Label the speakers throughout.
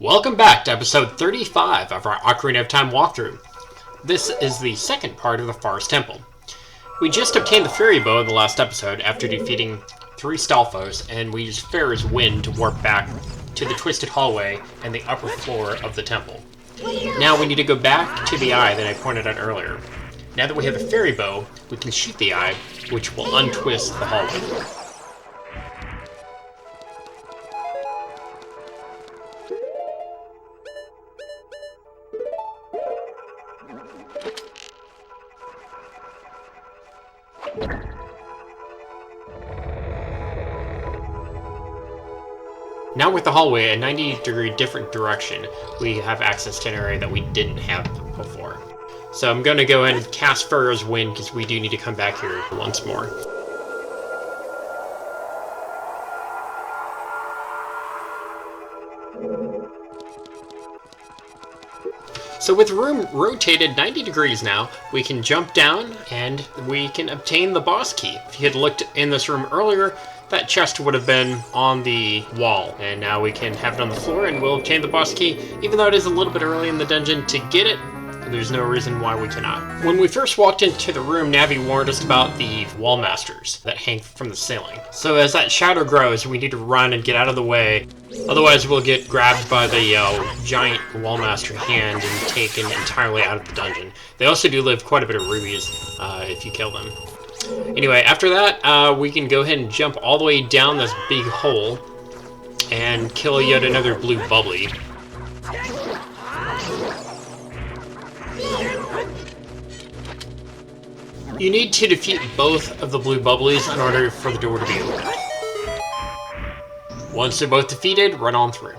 Speaker 1: Welcome back to episode 35 of our Ocarina of Time walkthrough. This is the second part of the Forest Temple. We just obtained the fairy bow in the last episode after defeating 3 Stalfos, and we used Fair's Wind to warp back to the twisted hallway and the upper floor of the temple. Now we need to go back to the eye that I pointed out earlier. Now that we have the fairy bow, we can shoot the eye, which will untwist the hallway. Now with the hallway a 90-degree different direction, we have access to an area that we didn't have before. So I'm going to go ahead and cast Pharaoh's Wind because we do need to come back here once more. So with the room rotated 90 degrees now, we can jump down and we can obtain the boss key. If you had looked in this room earlier, that chest would have been on the wall, and now we can have it on the floor and we'll obtain the boss key. Even though it is a little bit early in the dungeon to get it, there's no reason why we cannot. When we first walked into the room, Navi warned us about the wall masters that hang from the ceiling. So as that shadow grows, we need to run and get out of the way. Otherwise we'll get grabbed by the giant wall master hand and taken entirely out of the dungeon. They also do live quite a bit of rubies if you kill them. Anyway, after that, we can go ahead and jump all the way down this big hole and kill yet another blue bubbly. You need to defeat both of the blue bubblies in order for the door to be opened. Once they're both defeated, run on through.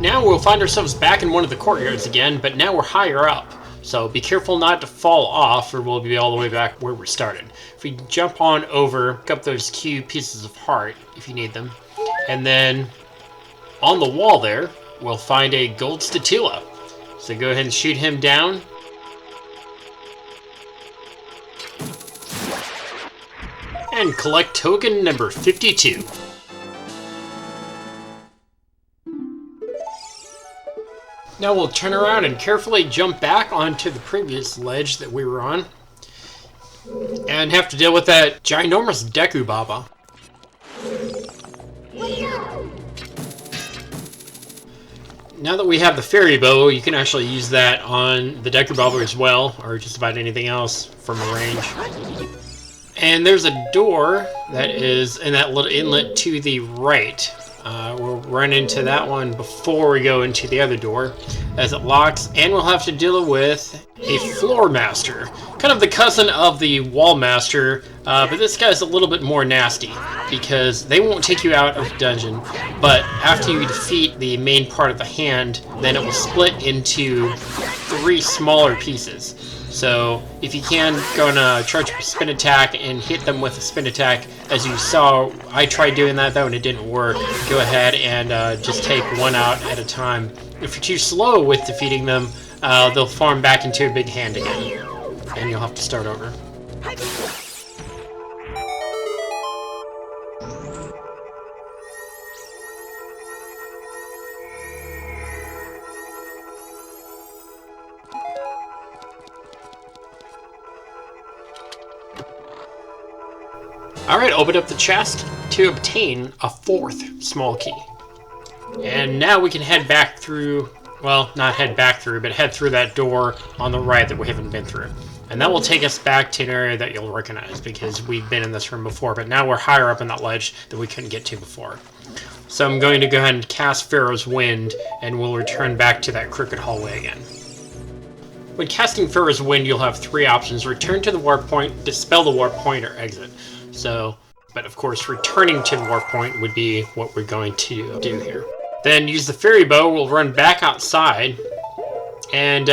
Speaker 1: Now we'll find ourselves back in one of the courtyards again, but now we're higher up. So be careful not to fall off or we'll be all the way back where we started. If we jump on over, pick up those cube pieces of heart if you need them, and then on the wall there, we'll find a gold statula. So go ahead and shoot him down. And collect token number 52. Now we'll turn around and carefully jump back onto the previous ledge that we were on. And have to deal with that ginormous Deku Baba. Now that we have the fairy bow, you can actually use that on the Deku Baba as well, or just about anything else from a range. And there's a door that is in that little inlet to the right. We'll run into that one before we go into the other door, as it locks, and we'll have to deal with a floor master. Kind of the cousin of the wall master, but this guy's a little bit more nasty, because they won't take you out of the dungeon, but after you defeat the main part of the hand, then it will split into 3 smaller pieces. So if you can, go and charge a spin attack and hit them with a spin attack. As you saw, I tried doing that though and it didn't work. Go ahead and just take one out at a time. If you're too slow with defeating them, they'll form back into a big hand again. And you'll have to start over. Alright, open up the chest to obtain a 4th small key. And now we can head back through, well, not head back through, but head through that door on the right that we haven't been through. And that will take us back to an area that you'll recognize because we've been in this room before, but now we're higher up in that ledge that we couldn't get to before. So I'm going to go ahead and cast Pharaoh's Wind and we'll return back to that crooked hallway again. When casting Pharaoh's Wind, you'll have 3 options: return to the warp point, dispel the warp point, or exit. So, but of course, returning to the warp point would be what we're going to do here. Then use the fairy bow, we'll run back outside, and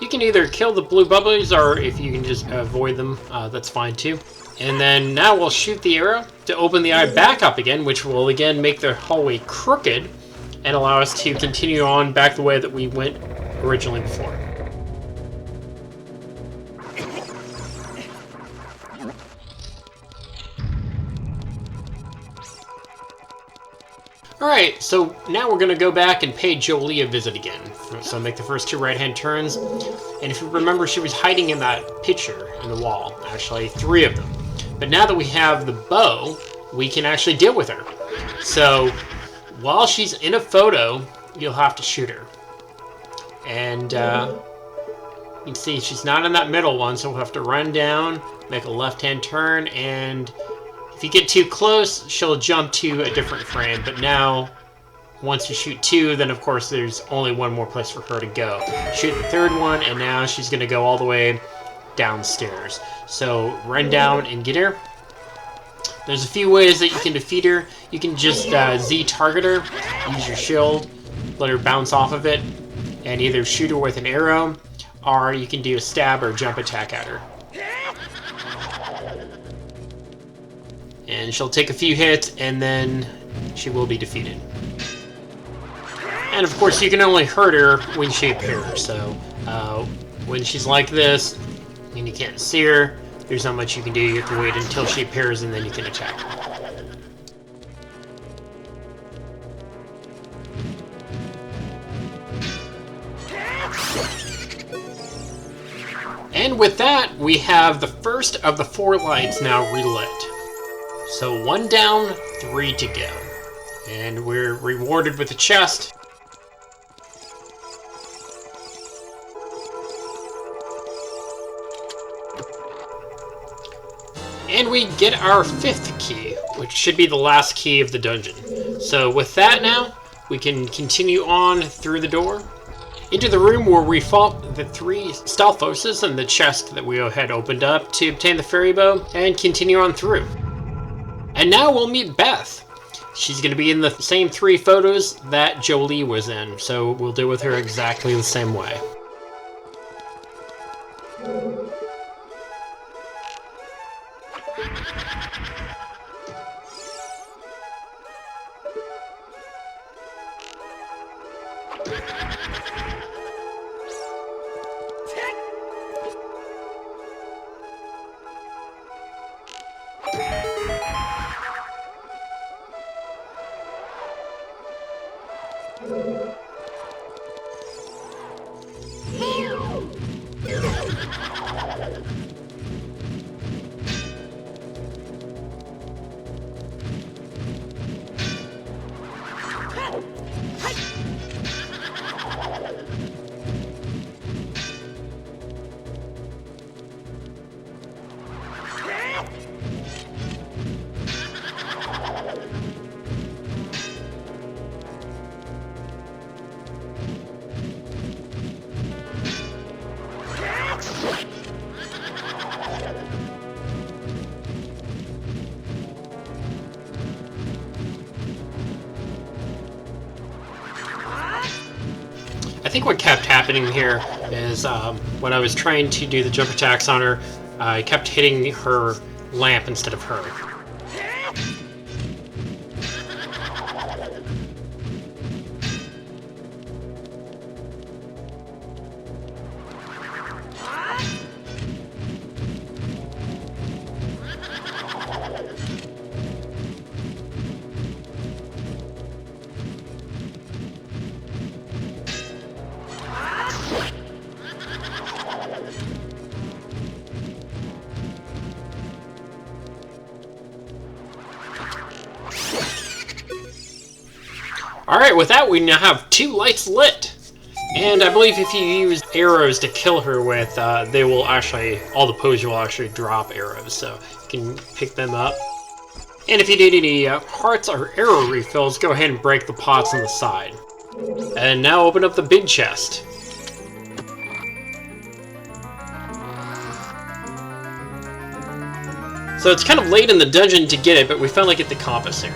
Speaker 1: you can either kill the blue bubblies, or if you can just avoid them, that's fine too. And then now we'll shoot the arrow to open the eye back up again, which will again make the hallway crooked, and allow us to continue on back the way that we went originally before. Alright, so now we're going to go back and pay Jolie a visit again. So make the first 2 right-hand turns. And if you remember, she was hiding in that picture in the wall. Actually, 3 of them. But now that we have the bow, we can actually deal with her. So while she's in a photo, you'll have to shoot her. And you can see she's not in that middle one, so we'll have to run down, make a left-hand turn, and if you get too close, she'll jump to a different frame. But now, once you shoot 2, then of course there's only 1 more place for her to go. Shoot the 3rd one, and now she's going to go all the way downstairs. So run down and get her. There's a few ways that you can defeat her. You can just Z-target her, use your shield, let her bounce off of it, and either shoot her with an arrow, or you can do a stab or jump attack at her. And she'll take a few hits, and then she will be defeated. And of course, you can only hurt her when she appears. So when she's like this, and you can't see her, there's not much you can do. You have to wait until she appears, and then you can attack her. And with that, we have the first of the 4 lights now relit. So 1 down, 3 to go. And we're rewarded with a chest. And we get our 5th key, which should be the last key of the dungeon. So with that now, we can continue on through the door into the room where we fought the 3 Stalfoses and the chest that we had opened up to obtain the fairy bow, and continue on through. And now we'll meet Beth. She's going to be in the same 3 photos that Jolie was in, so we'll deal with her exactly the same way. I think what kept happening here is when I was trying to do the jump attacks on her, I kept hitting her lamp instead of her. Alright, with that we now have 2 lights lit. And I believe if you use arrows to kill her with, they will actually, all the poses will actually drop arrows, so you can pick them up. And if you need any hearts or arrow refills, go ahead and break the pots on the side. And now open up the big chest. So it's kind of late in the dungeon to get it, but we finally get the compass here.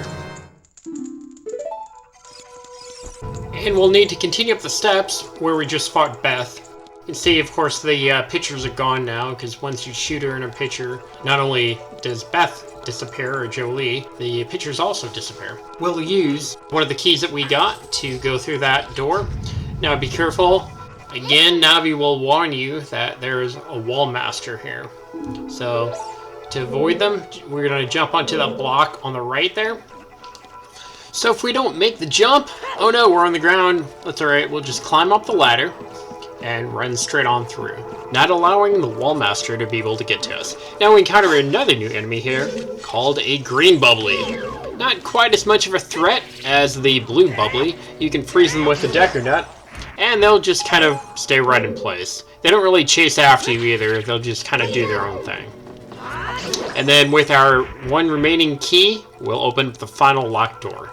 Speaker 1: And we'll need to continue up the steps where we just fought Beth. You can see, of course, the pictures are gone now, because once you shoot her in a picture, not only does Beth disappear, or Jolie, the pictures also disappear. We'll use one of the keys that we got to go through that door. Now be careful. Again, Navi will warn you that there's a wall master here. So to avoid them, we're going to jump onto that block on the right there. So if we don't make the jump, oh no, we're on the ground. That's alright, we'll just climb up the ladder and run straight on through, not allowing the wall master to be able to get to us. Now we encounter another new enemy here, called a green bubbly. Not quite as much of a threat as the blue bubbly. You can freeze them with the Decker Nut, and they'll just kind of stay right in place. They don't really chase after you either, they'll just kind of do their own thing. And then with our one remaining key, we'll open the final locked door.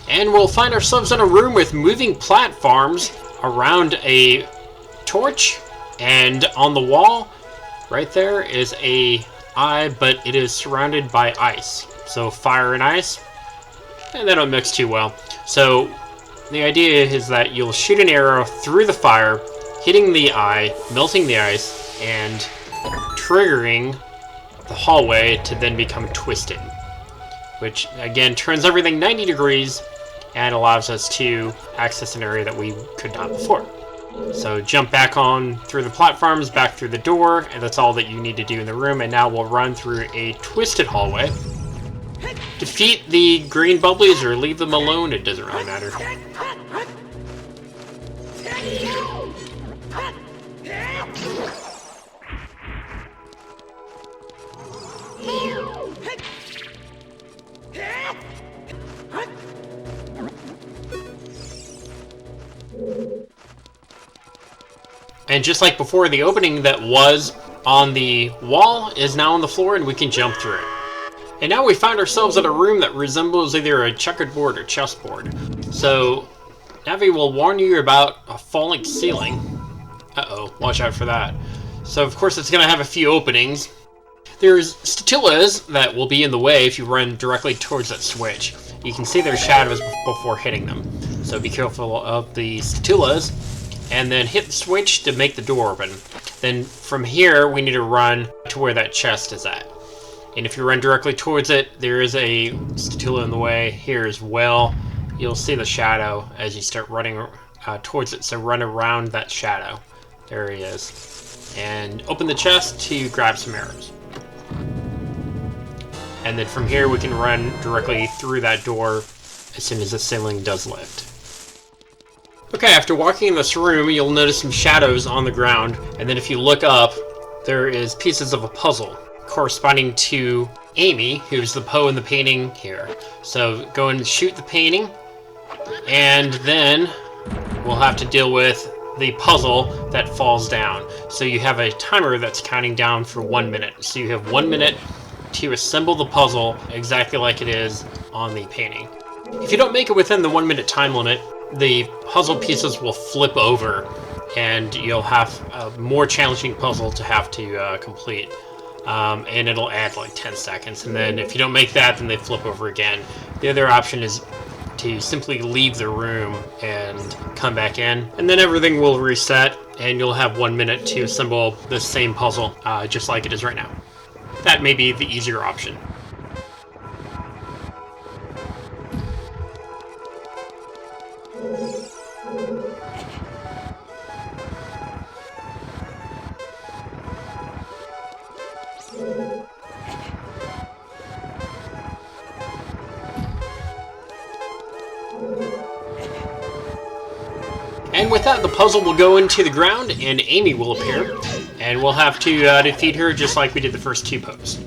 Speaker 1: And we'll find ourselves in a room with moving platforms around a torch, and on the wall right there is a eye, but it is surrounded by ice. So fire and ice, and they don't mix too well. So the idea is that you'll shoot an arrow through the fire, hitting the eye, melting the ice, and triggering the hallway to then become twisted, which again turns everything 90 degrees and allows us to access an area that we could not before. So jump back on through the platforms, back through the door, and that's all that you need to do in the room. And now we'll run through a twisted hallway. Defeat the green bubblies or leave them alone, it doesn't really matter. And just like before, the opening that was on the wall is now on the floor, and we can jump through it. And now we find ourselves in a room that resembles either a checkered board or chessboard. So Navi will warn you about a falling ceiling. Uh-oh, watch out for that. So of course it's going to have a few openings. There's statulas that will be in the way if you run directly towards that switch. You can see their shadows before hitting them. So be careful of the statulas, and then hit the switch to make the door open. Then from here, we need to run to where that chest is at. And if you run directly towards it, there is a statula in the way here as well. You'll see the shadow as you start running towards it, so run around that shadow. There he is. And open the chest to grab some arrows. And then from here, we can run directly through that door as soon as the ceiling does lift. Okay, after walking in this room, you'll notice some shadows on the ground, and then if you look up, there is pieces of a puzzle corresponding to Amy, who's the Poe in the painting here. So go and shoot the painting, and then we'll have to deal with the puzzle that falls down. So you have a timer that's counting down for 1 minute. So you have 1 minute to assemble the puzzle exactly like it is on the painting. If you don't make it within the 1 minute time limit, the puzzle pieces will flip over, and you'll have a more challenging puzzle to have to complete. And it'll add like 10 seconds, and then if you don't make that, then they flip over again. The other option is to simply leave the room and come back in, and then everything will reset, and you'll have 1 minute to assemble the same puzzle, just like it is right now. That may be the easier option. And with that, the puzzle will go into the ground, and Amy will appear, and we'll have to defeat her just like we did the first two Poes.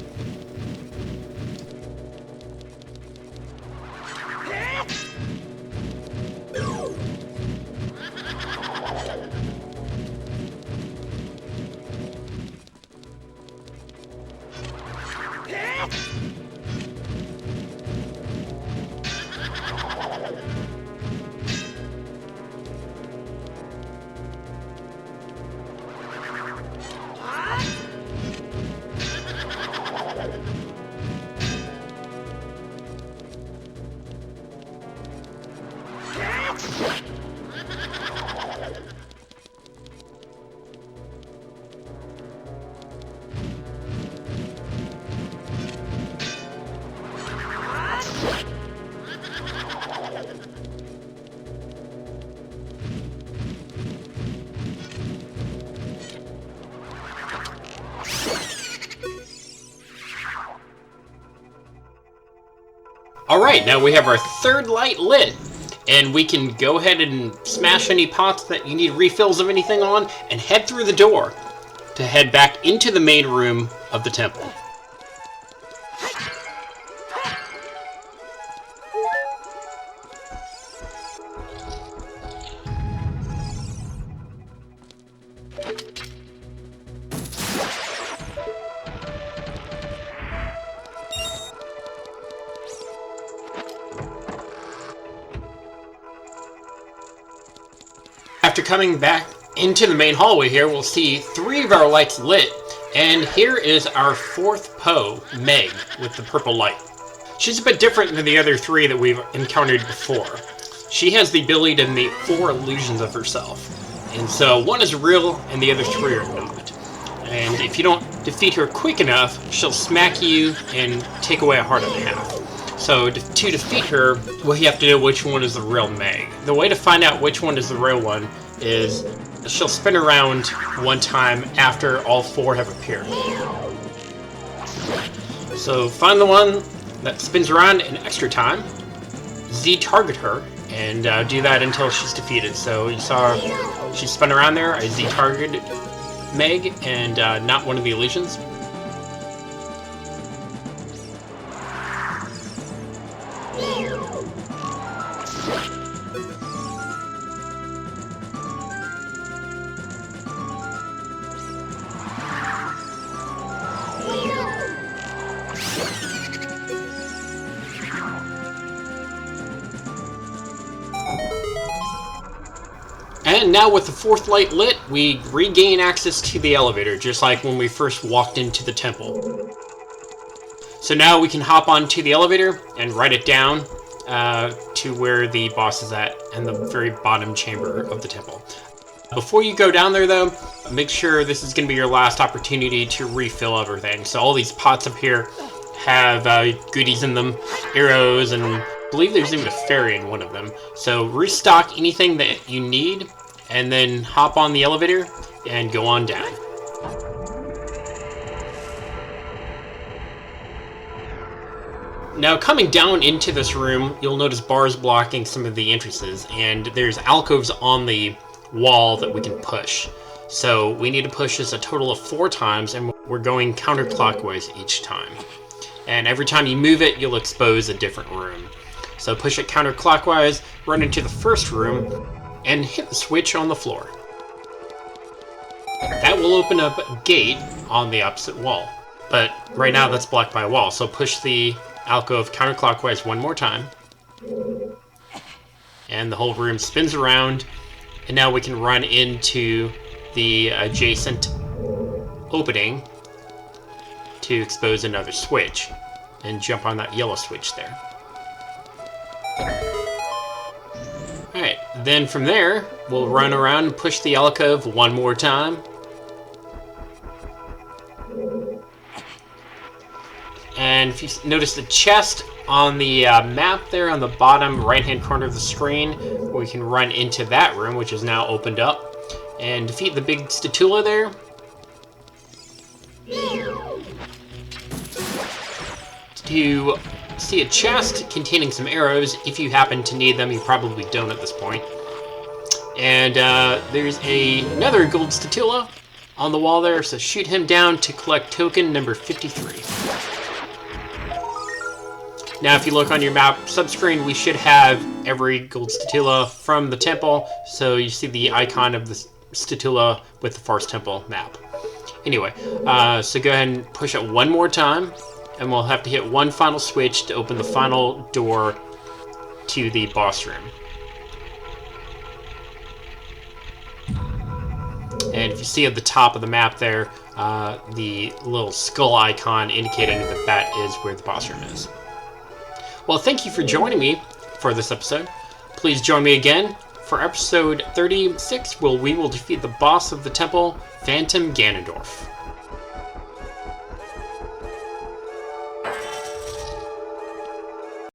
Speaker 1: Alright, now we have our third light lit. And we can go ahead and smash any pots that you need refills of anything on and head through the door to head back into the main room of the temple. After coming back into the main hallway here, we'll see 3 of our lights lit, and here is our 4th Poe, Meg, with the purple light. She's a bit different than the other 3 that we've encountered before. She has the ability to make 4 illusions of herself, and so 1 is real and the other 3 are not. And if you don't defeat her quick enough, she'll smack you and take away a heart and a half. So to defeat her, well, you have to know which one is the real Meg. The way to find out which one is the real one is she'll spin around 1 time after all 4 have appeared. So find the one that spins around an extra time, Z target her, and do that until she's defeated. So you saw she spun around there, I Z targeted Meg, and not one of the illusions. And now with the 4th light lit, we regain access to the elevator, just like when we first walked into the temple. So now we can hop onto the elevator and ride it down to where the boss is at, in the very bottom chamber of the temple. Before you go down there though, make sure this is going to be your last opportunity to refill everything. So all these pots up here have goodies in them, arrows, and I believe there's even a fairy in one of them. So restock anything that you need, and then hop on the elevator and go on down. Now coming down into this room, you'll notice bars blocking some of the entrances, and there's alcoves on the wall that we can push. So we need to push this a total of 4 times, and we're going counterclockwise each time. And every time you move it, you'll expose a different room. So push it counterclockwise, run into the first room, and hit the switch on the floor. That will open up a gate on the opposite wall. But right now that's blocked by a wall, so push the alcove counterclockwise 1 more time. And the whole room spins around, and now we can run into the adjacent opening to expose another switch, and jump on that yellow switch there. Alright, then from there, we'll run around and push the alcove 1 more time. And if you notice the chest on the map there on the bottom right-hand corner of the screen, we can run into that room, which is now opened up, and defeat the big statula there. To see a chest containing some arrows, if you happen to need them. You probably don't at this point. And there's another gold statula on the wall there, so shoot him down to collect token number 53. Now if you look on your map subscreen, we should have every gold statula from the temple, so you see the icon of the statula with the Farce Temple map. Anyway, so go ahead and push it 1 more time, and we'll have to hit 1 final switch to open the final door to the boss room. And if you see at the top of the map there, the little skull icon indicating that that is where the boss room is. Well, thank you for joining me for this episode. Please join me again for episode 36, where we will defeat the boss of the temple, Phantom Ganondorf.